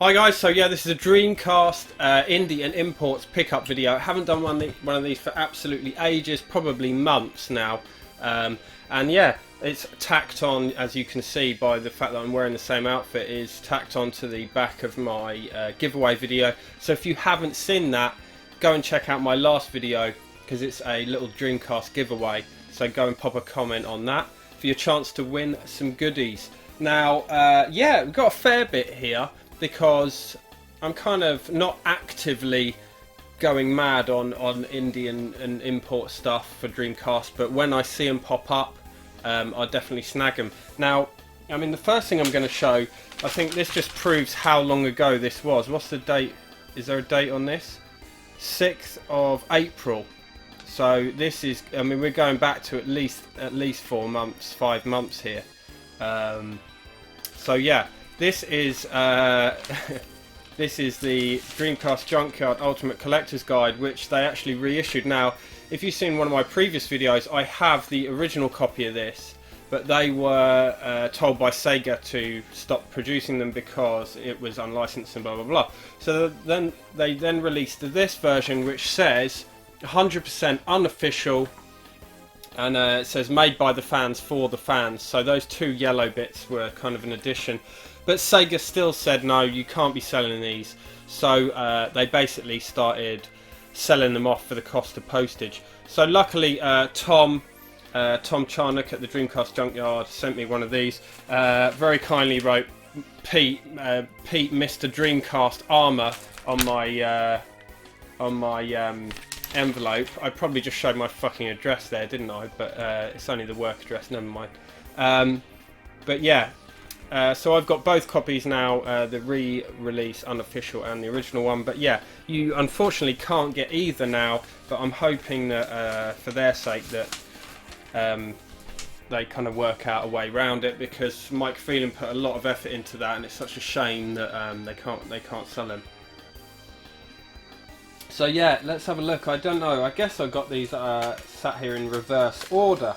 Hi guys, so yeah, this is a Dreamcast indie and imports pickup video. I haven't done one of these for absolutely ages, probably months now. And yeah, it's tacked on, as you can see by the fact that I'm wearing the same outfit, is tacked onto the back of my giveaway video. So if you haven't seen that, go and check out my last video, because it's a little Dreamcast giveaway. So go and pop a comment on that for your chance to win some goodies. Now, yeah, we've got a fair bit here, because I'm kind of not actively going mad on indie and import stuff for Dreamcast, but when I see them pop up, I definitely snag them. Now, I mean, the first thing I'm going to show, I think this just proves how long ago this was. What's the date? Is there a date on this? 6th of April. So this is, I mean, we're going back to at least 4 months, 5 months here. So yeah. This is this is the Dreamcast Junkyard Ultimate Collector's Guide, which they actually reissued. Now, if you've seen one of my previous videos, I have the original copy of this, but they were told by Sega to stop producing them because it was unlicensed and blah blah blah. So then they released this version, which says 100% unofficial, and it says made by the fans for the fans. So those 2 yellow bits were kind of an addition. But Sega still said, no, you can't be selling these. So they basically started selling them off for the cost of postage. So luckily, Tom Charnock at the Dreamcast Junkyard sent me one of these. Very kindly wrote, Pete, Mr. Dreamcast Armour on my envelope. I probably just showed my fucking address there, didn't I? But it's only the work address, never mind. But yeah. So I've got both copies now, the re-release unofficial and the original one. But yeah, you unfortunately can't get either now, but I'm hoping that for their sake that they kind of work out a way around it, because Mike Phelan put a lot of effort into that, and it's such a shame that they can't sell them. So yeah, let's have a look. I don't know, I guess I got these sat here in reverse order.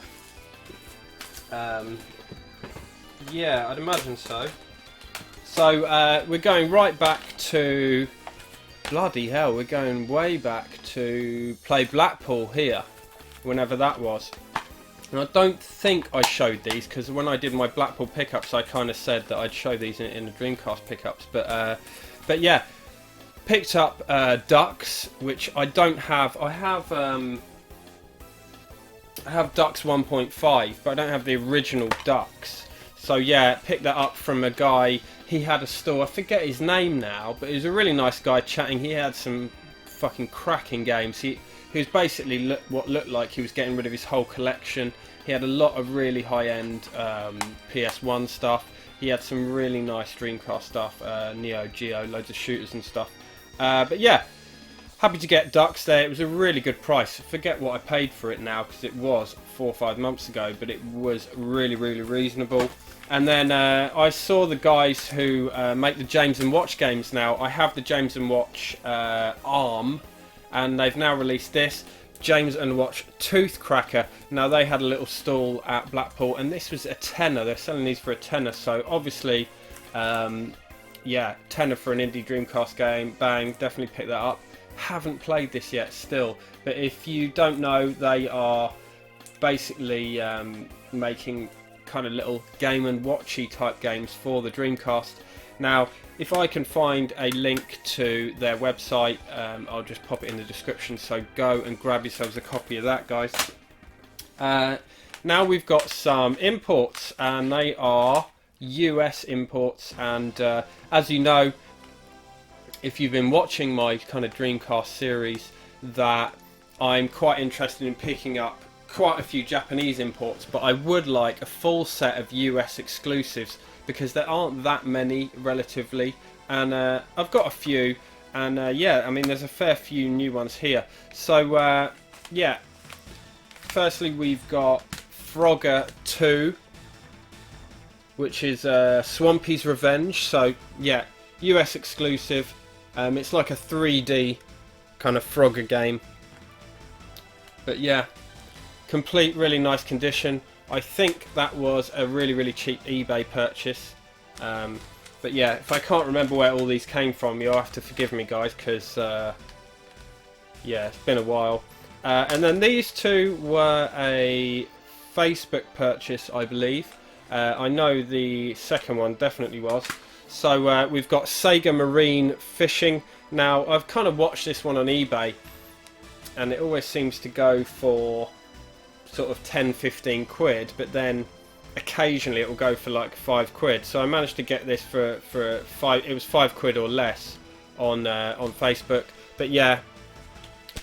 Yeah, I'd imagine so. So we're going right back to, bloody hell, we're going way back to play Blackpool here, whenever that was. And I don't think I showed these, because when I did my Blackpool pickups, I kind of said that I'd show these in the Dreamcast pickups. But yeah, picked up Ducks, which I don't have. I have Ducks 1.5, but I don't have the original Ducks. So yeah, picked that up from a guy. He had a store, I forget his name now, but he was a really nice guy chatting. He had some fucking cracking games. He was basically what looked like he was getting rid of his whole collection. He had a lot of really high-end PS1 stuff. He had some really nice Dreamcast stuff, Neo Geo, loads of shooters and stuff. But yeah, happy to get Ducks there. It was a really good price. I forget what I paid for it now, because it was 4 or 5 months ago, but it was really reasonable. And then I saw the guys who make the James & Watch games now. I have the James & Watch ARM, and they've now released this, James & Watch Tooth Cracker. Now, they had a little stall at Blackpool, and this was a tenner. They're selling these for a tenner, so obviously, yeah, tenner for an indie Dreamcast game. Bang, definitely pick that up. Haven't played this yet still, but if you don't know, they are basically making kind of little Game & Watchy type games for the Dreamcast. Now, if I can find a link to their website, I'll just pop it in the description, so go and grab yourselves a copy of that, guys. Now we've got some imports, and they are US imports, and as you know, if you've been watching my kind of Dreamcast series, that I'm quite interested in picking up quite a few Japanese imports, but I would like a full set of US exclusives, because there aren't that many relatively, and I've got a few, and yeah, I mean, there's a fair few new ones here. So yeah, firstly we've got Frogger 2, which is Swampy's Revenge. So yeah, US exclusive. It's like a 3D kind of Frogger game, but yeah, complete, really nice condition. I think that was a really cheap eBay purchase. But But yeah, if I can't remember where all these came from, you'll have to forgive me, guys, because yeah, it's been a while. And then these two were a Facebook purchase, I believe. I know the second one definitely was. So we've got Sega Marine Fishing. Now, I've kind of watched this one on eBay, and it always seems to go for sort of 10-15 quid, but then occasionally it will go for like 5 quid. So I managed to get this for it was 5 quid or less on Facebook. But yeah,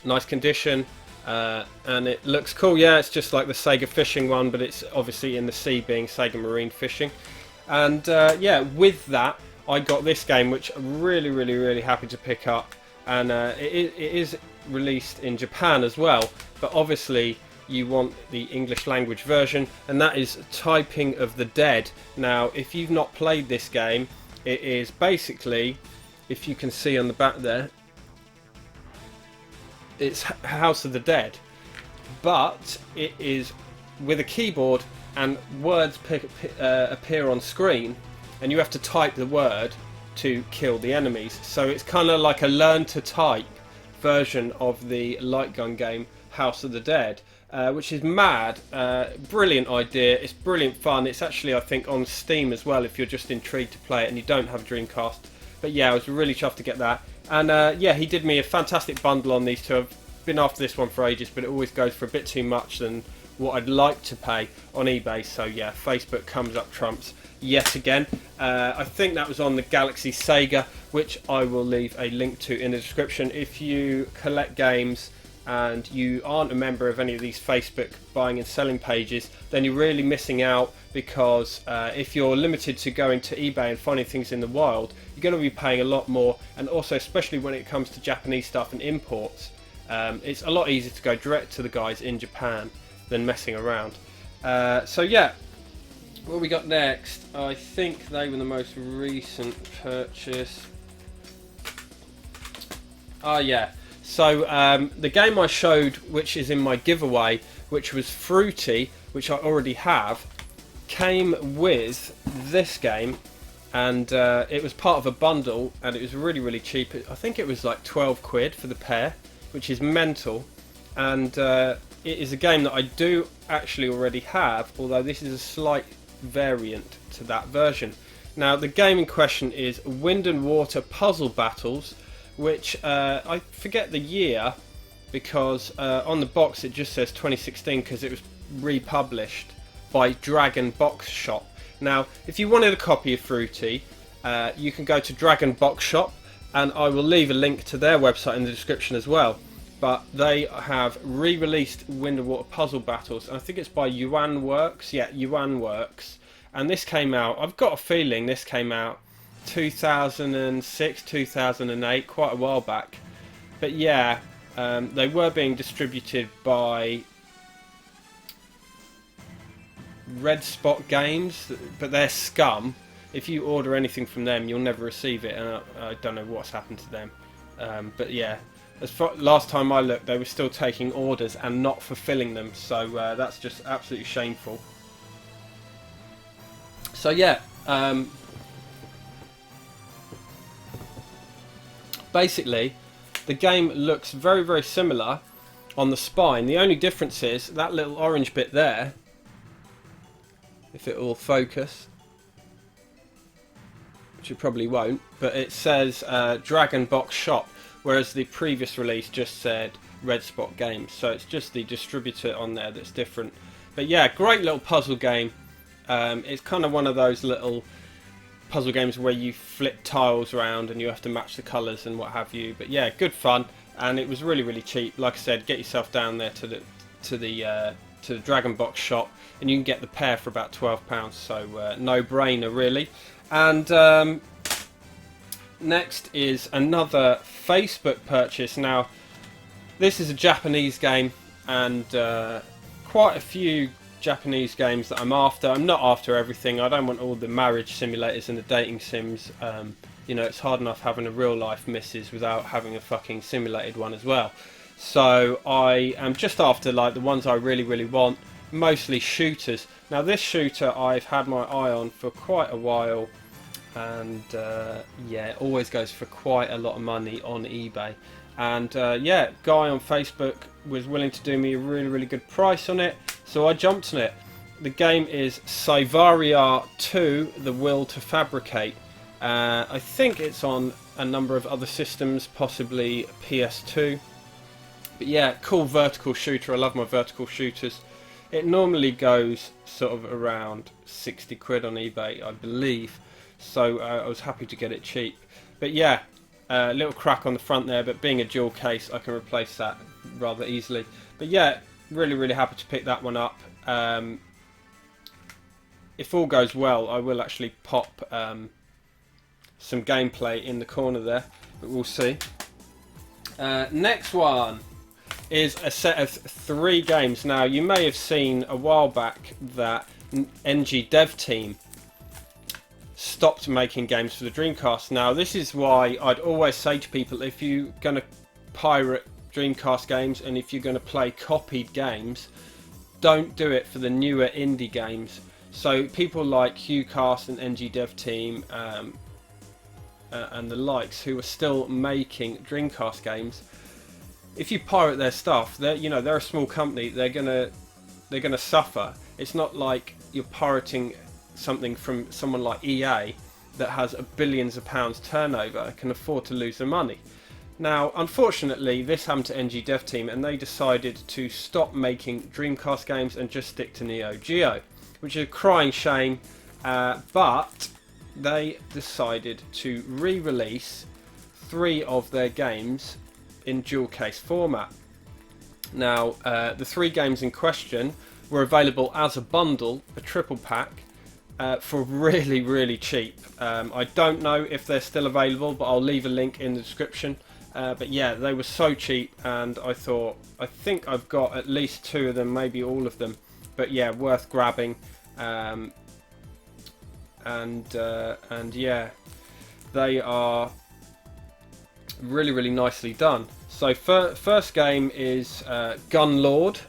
nice condition, and it looks cool. Yeah, it's just like the Sega Fishing one, but it's obviously in the sea, being Sega Marine Fishing. And yeah, with that I got this game, which I'm really happy to pick up. And it is released in Japan as well, but obviously you want the English language version, and that is Typing of the Dead. Now, if you've not played this game, it is basically, if you can see on the back there, it's House of the Dead, but it is with a keyboard, and words appear on screen, and you have to type the word to kill the enemies. So it's kind of like a learn to type version of the light gun game House of the Dead, which is mad. Brilliant idea. It's brilliant fun. It's actually, I think, on Steam as well if you're just intrigued to play it and you don't have a Dreamcast. But yeah, I was really chuffed to get that. And yeah, he did me a fantastic bundle on these two. I've been after this one for ages, but it always goes for a bit too much than what I'd like to pay on eBay. So yeah, Facebook comes up trumps yet again. I think that was on the Galaxy Sega, which I will leave a link to in the description. If you collect games and you aren't a member of any of these Facebook buying and selling pages, then you're really missing out, because if you're limited to going to eBay and finding things in the wild, you're going to be paying a lot more. And also, especially when it comes to Japanese stuff and imports, it's a lot easier to go direct to the guys in Japan than messing around. So yeah, what we got next, I think they were the most recent purchase. Oh yeah, so the game I showed, which is in my giveaway, which was Fruity, which I already have, came with this game, and it was part of a bundle, and it was really cheap. I think it was like 12 quid for the pair, which is mental. And it is a game that I do actually already have, although this is a slight variant to that version. Now, the game in question is Wind and Water Puzzle Battles, which I forget the year, because on the box it just says 2016, because it was republished by Dragon Box Shop. Now, if you wanted a copy of Fruity, you can go to Dragon Box Shop, and I will leave a link to their website in the description as well. But they have re-released Wind and Water Puzzle Battles, and I think it's by Yuan Works. Yeah, Yuan Works. And this came out, I've got a feeling this came out 2006, 2008, quite a while back. But yeah, they were being distributed by Red Spot Games, but they're scum. If you order anything from them, you'll never receive it, and I don't know what's happened to them. But yeah, last time I looked, they were still taking orders and not fulfilling them, so that's just absolutely shameful. So yeah, basically the game looks very similar on the spine. The only difference is that little orange bit there, if it will focus, which it probably won't, but it says Dragon Box Shop, whereas the previous release just said Red Spot Games. So it's just the distributor on there that's different. But yeah, great little puzzle game. It's kind of one of those little puzzle games where you flip tiles around and you have to match the colours and what have you. But yeah, good fun, and it was really cheap. Like I said, get yourself down there to the Dragon Box Shop, and you can get the pair for about £12. So no brainer really. And next is another Facebook purchase. Now, this is a Japanese game, and quite a few Japanese games that I'm after. I'm not after everything. I don't want all the marriage simulators and the dating sims. You know, it's hard enough having a real life missus without having a fucking simulated one as well. So I am just after like the ones I really want, mostly shooters. Now, this shooter I've had my eye on for quite a while. and yeah, it always goes for quite a lot of money on eBay. And yeah, guy on Facebook was willing to do me a really good price on it, so I jumped on it. The game is Cyvaria 2: The Will to Fabricate. I think it's on a number of other systems, possibly PS2. But yeah, cool vertical shooter. I love my vertical shooters. It normally goes sort of around 60 quid on eBay, I believe. So I was happy to get it cheap. But yeah, a little crack on the front there, but being a dual case, I can replace that rather easily. But yeah, really happy to pick that one up. If all goes well, I will actually pop some gameplay in the corner there, but we'll see. Next one is a set of 3 games. Now, you may have seen a while back that NG Dev Team stopped making games for the Dreamcast. Now, this is why I'd always say to people, if you're going to pirate Dreamcast games and if you're going to play copied games, don't do it for the newer indie games. So people like HughCast and NG Dev Team and the likes, who are still making Dreamcast games, if you pirate their stuff, they're a small company. They're gonna suffer. It's not like you're pirating something from someone like EA that has billions of pounds turnover and can afford to lose their money. Now, unfortunately, this happened to NG Dev Team, and they decided to stop making Dreamcast games and just stick to Neo Geo, which is a crying shame. But they decided to re-release 3 of their games in dual case format. Now, the 3 games in question were available as a bundle, a triple pack, for really cheap. I don't know if they're still available, but I'll leave a link in the description. But yeah, they were so cheap, and I think I've got at least 2 of them, maybe all of them. But yeah, worth grabbing. And yeah, they are really nicely done. So first game is Gunlord.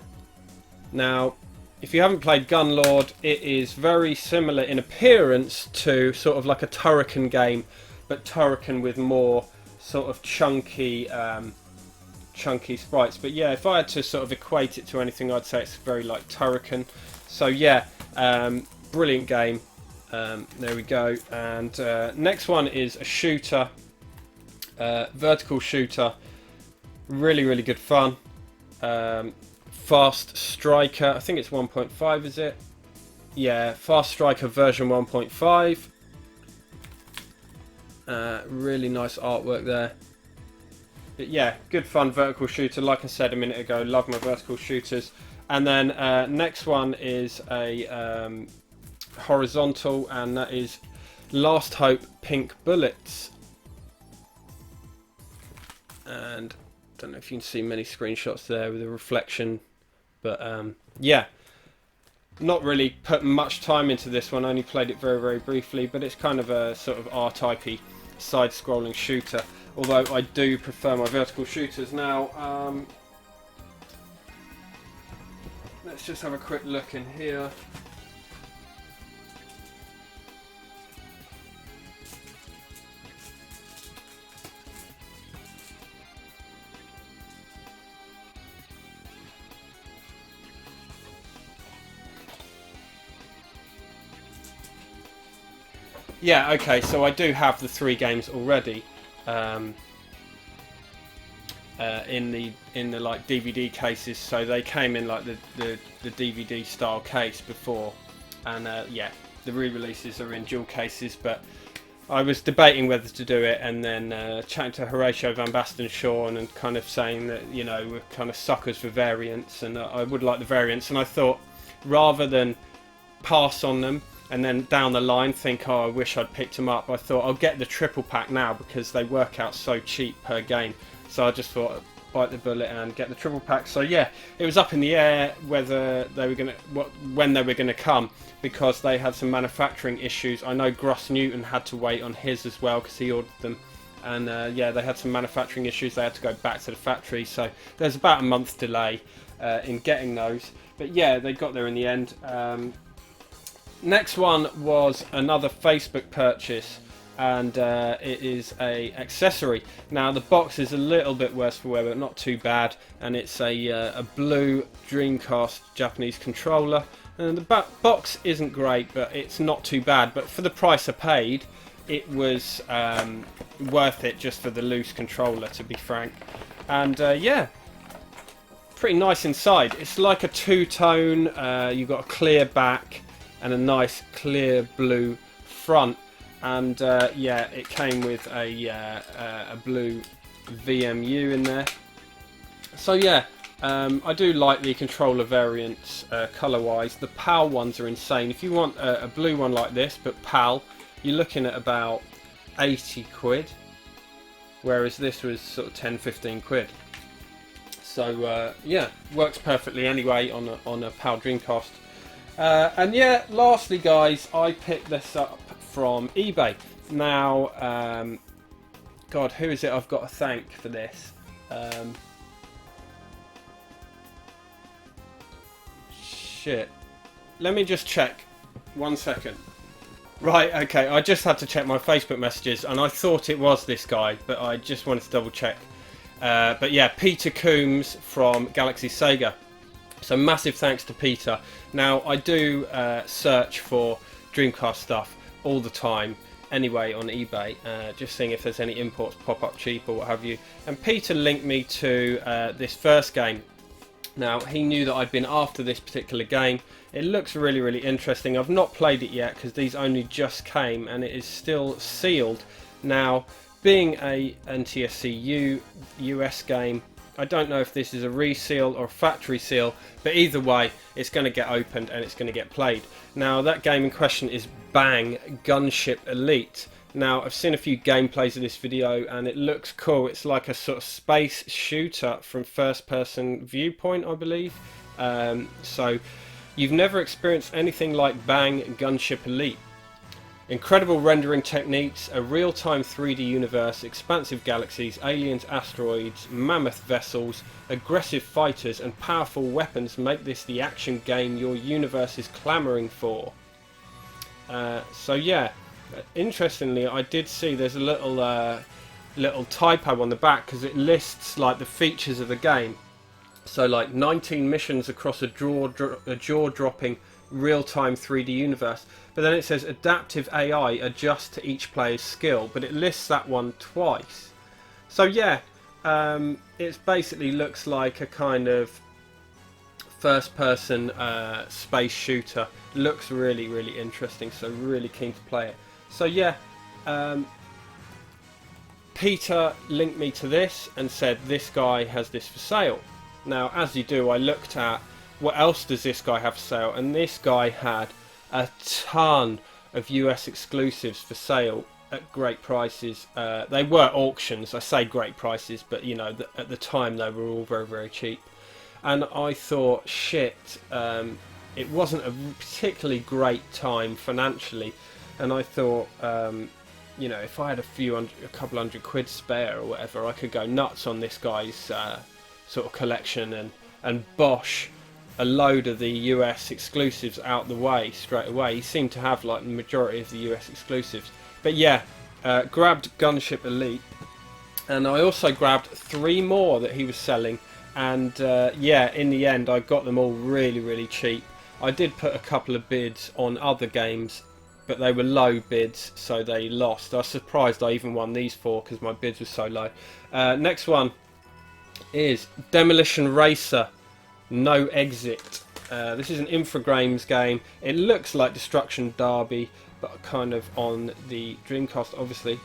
Now, if you haven't played Gunlord, it is very similar in appearance to sort of like a Turrican game, but Turrican with more sort of chunky sprites. But yeah, if I had to sort of equate it to anything, I'd say it's very like Turrican. So yeah, brilliant game. There we go. And next one is a shooter, vertical shooter, really good fun. Fast Striker, I think it's 1.5, is it? Yeah, Fast Striker version 1.5. Really nice artwork there. But yeah, good fun vertical shooter. Like I said a minute ago, love my vertical shooters. And then next one is a horizontal, and that is Last Hope Pink Bullets. And I don't know if you can see many screenshots there with a reflection, but yeah, not really put much time into this one, only played it very briefly, but it's kind of a sort of R-typey side-scrolling shooter, although I do prefer my vertical shooters. Now, let's just have a quick look in here. Yeah, okay, so I do have the 3 games already in the like DVD cases, so they came in like the DVD style case before, and yeah, the re-releases are in dual cases. But I was debating whether to do it, and then chatting to Horatio Van Basten Shaw and kind of saying that, you know, we're kind of suckers for variants, and I would like the variants, and I thought rather than pass on them and then down the line think, oh, I wish I'd picked them up, I thought I'll get the triple pack now because they work out so cheap per game. So I just thought I'd bite the bullet and get the triple pack. So yeah, it was up in the air whether they were when they were gonna come, because they had some manufacturing issues. I know Gross Newton had to wait on his as well because he ordered them, and yeah, they had some manufacturing issues. They had to go back to the factory, so there's about a month delay in getting those. But yeah, they got there in the end. Next one was another Facebook purchase. and it is a accessory. Now the box is a little bit worse for wear, but not too bad, and it's a blue Dreamcast Japanese controller, and the box isn't great, but it's not too bad. But for the price I paid, it was worth it just for the loose controller, to be frank. And yeah, pretty nice inside. It's like a two-tone. You've got a clear back and a nice clear blue front. And yeah, it came with a blue VMU in there. So yeah, I do like the controller variants colour-wise. The PAL ones are insane. If you want a blue one like this, but PAL, you're looking at about 80 quid. Whereas this was sort of 10-15 quid. So yeah, works perfectly anyway on a PAL Dreamcast. And yeah, lastly guys, I picked this up from eBay. Now, God, who is it I've got to thank for this? Shit. Let me just check. 1 second. Right, okay, I just had to check my Facebook messages, and I thought it was this guy, but I just wanted to double check. But yeah, Peter Coombs from Galaxy Sega. So massive thanks to Peter. Now, I do search for Dreamcast stuff all the time anyway on eBay, just seeing if there's any imports pop up cheap or what have you. And Peter linked me to this first game. Now, he knew that I'd been after this particular game. It looks really, really interesting. I've not played it yet because these only just came, and it is still sealed. Now, being a NTSC US game, I don't know if this is a reseal or a factory seal, but either way, it's going to get opened and it's going to get played. Now, that game in question is Bang Gunship Elite. Now, I've seen a few gameplays of this video and it looks cool. It's like a sort of space shooter from first person viewpoint, I believe. So, you've never experienced anything like Bang Gunship Elite. Incredible rendering techniques, a real-time 3D universe, expansive galaxies, aliens, asteroids, mammoth vessels, aggressive fighters and powerful weapons make this the action game your universe is clamouring for. So yeah, interestingly, I did see there's a little typo on the back because it lists like the features of the game. So like 19 missions across a jaw-dropping real-time 3D universe, but then it says adaptive AI adjusts to each player's skill, but it lists that one twice. So yeah, it basically looks like a kind of first-person space shooter. Looks really, really interesting, so really keen to play it. So yeah, Peter linked me to this and said this guy has this for sale. Now, as you do, I looked at what else does this guy have for sale, and this guy had a ton of US exclusives for sale at great prices. They were auctions, I say great prices, but you know, at the time they were all very, very cheap. And I thought, shit, it wasn't a particularly great time financially, and I thought, you know, if I had a couple hundred quid spare or whatever, I could go nuts on this guy's sort of collection and bosh a load of the US exclusives out the way straight away. He seemed to have like the majority of the US exclusives. But yeah, grabbed Gunship Elite, and I also grabbed 3 more that he was selling, and yeah, in the end I got them all really, really cheap. I did put a couple of bids on other games, but they were low bids, so they lost. I was surprised I even won these 4 because my bids were so low. Next one is Demolition Racer No Exit. This is an Infogrames game. It looks like Destruction Derby, but kind of on the Dreamcast, obviously.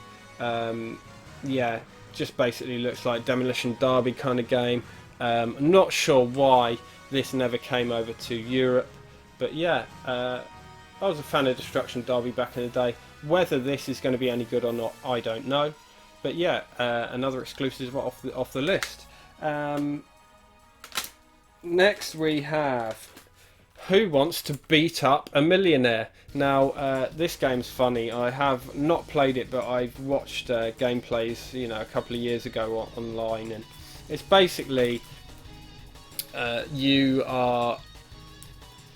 Yeah, just basically looks like Demolition Derby kind of game. I'm not sure why this never came over to Europe, but yeah, I was a fan of Destruction Derby back in the day. Whether this is going to be any good or not, I don't know. But yeah, another exclusive off the list. Next we have Who Wants to Beat Up a Millionaire? Now, this game's funny. I have not played it, but I've watched gameplays, you know, a couple of years ago online, and it's basically you are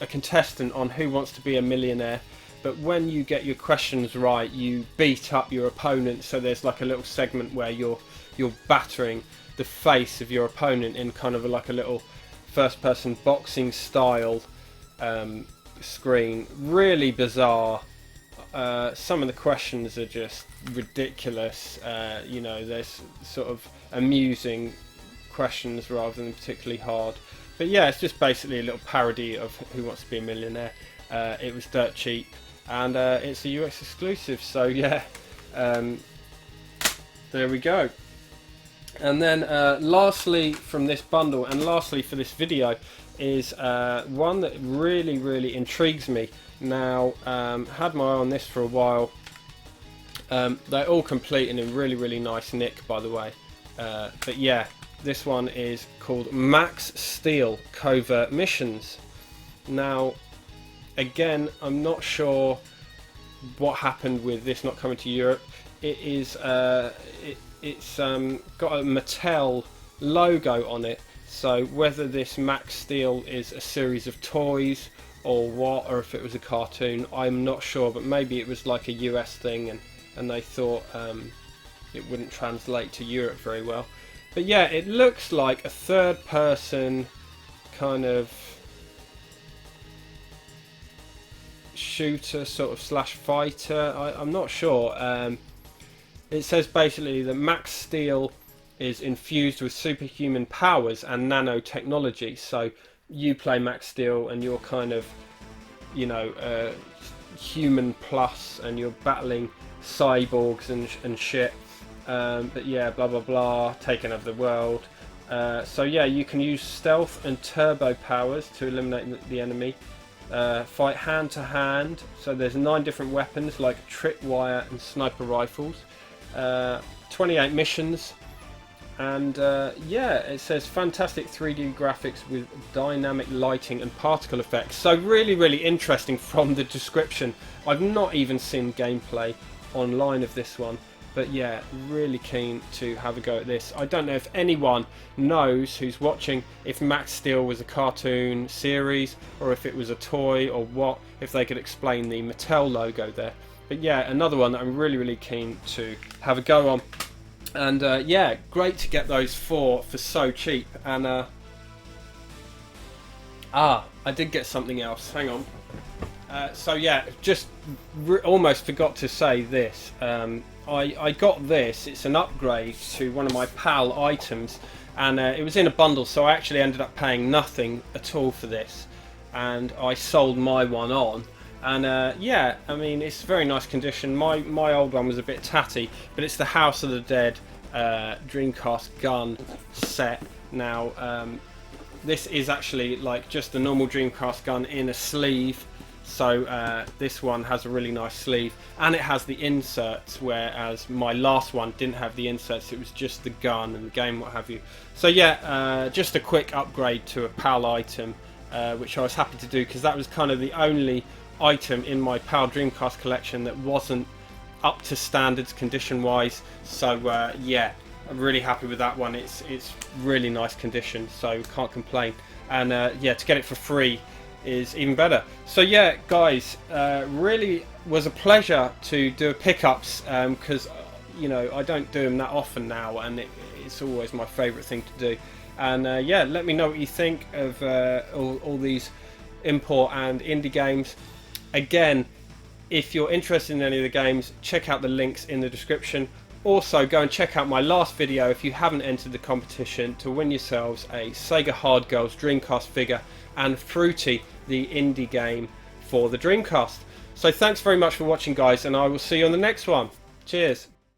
a contestant on Who Wants to Be a Millionaire, but when you get your questions right, you beat up your opponent. So there's like a little segment where you're battering the face of your opponent in kind of like a little first-person boxing style screen. Really bizarre. Some of the questions are just ridiculous. You know, there's sort of amusing questions rather than particularly hard. But yeah, it's just basically a little parody of Who Wants to Be a Millionaire. It was dirt cheap, and it's a US exclusive. So yeah, there we go. And then lastly from this bundle, and lastly for this video, is one that really intrigues me. Now, had my eye on this for a while. They're all complete and in really nice nick, by the way. But yeah, this one is called Max Steel Covert Missions. Now, again, I'm not sure what happened with this not coming to Europe. It is it's got a Mattel logo on it, so whether this Max Steel is a series of toys or what, or if it was a cartoon, I'm not sure, but maybe it was like a US thing and they thought it wouldn't translate to Europe very well. But yeah, it looks like a third person kind of shooter sort of slash fighter. I'm not sure. It says basically that Max Steel is infused with superhuman powers and nanotechnology. So you play Max Steel and you're kind of, you know, human plus, and you're battling cyborgs and shit. But yeah, blah blah blah, taking over the world. So yeah, you can use stealth and turbo powers to eliminate the enemy. Fight hand to hand. So there's 9 different weapons like tripwire and sniper rifles. 28 missions, and yeah, it says fantastic 3D graphics with dynamic lighting and particle effects. So really interesting from the description. I've not even seen gameplay online of this one, but yeah, really keen to have a go at this. I don't know if anyone knows who's watching if Max Steel was a cartoon series or if it was a toy or what, if they could explain the Mattel logo there. But yeah, another one that I'm really keen to have a go on. And yeah, great to get those for so cheap. And I did get something else. Hang on. So yeah, just almost forgot to say this. I got this. It's an upgrade to one of my PAL items, and it was in a bundle, so I actually ended up paying nothing at all for this, and I sold my one on. And yeah, I mean, it's very nice condition. My old one was a bit tatty, but it's the House of the Dead Dreamcast gun set. Now, this is actually like just the normal Dreamcast gun in a sleeve. So this one has a really nice sleeve, and it has the inserts, whereas my last one didn't have the inserts. It was just the gun and the game, what have you. So yeah, just a quick upgrade to a PAL item, which I was happy to do, because that was kind of the only item in my PAL Dreamcast collection that wasn't up to standards condition wise. So yeah, I'm really happy with that one. It's really nice condition, so can't complain. And yeah, to get it for free is even better. So yeah, guys, really was a pleasure to do pickups, because you know, I don't do them that often now, and it's always my favourite thing to do. And yeah, let me know what you think of all these import and indie games. Again, if you're interested in any of the games, check out the links in the description. Also, go and check out my last video if you haven't entered the competition to win yourselves a Sega Hard Girls Dreamcast figure and Fruity, the indie game for the Dreamcast. So thanks very much for watching, guys, and I will see you on the next one. Cheers.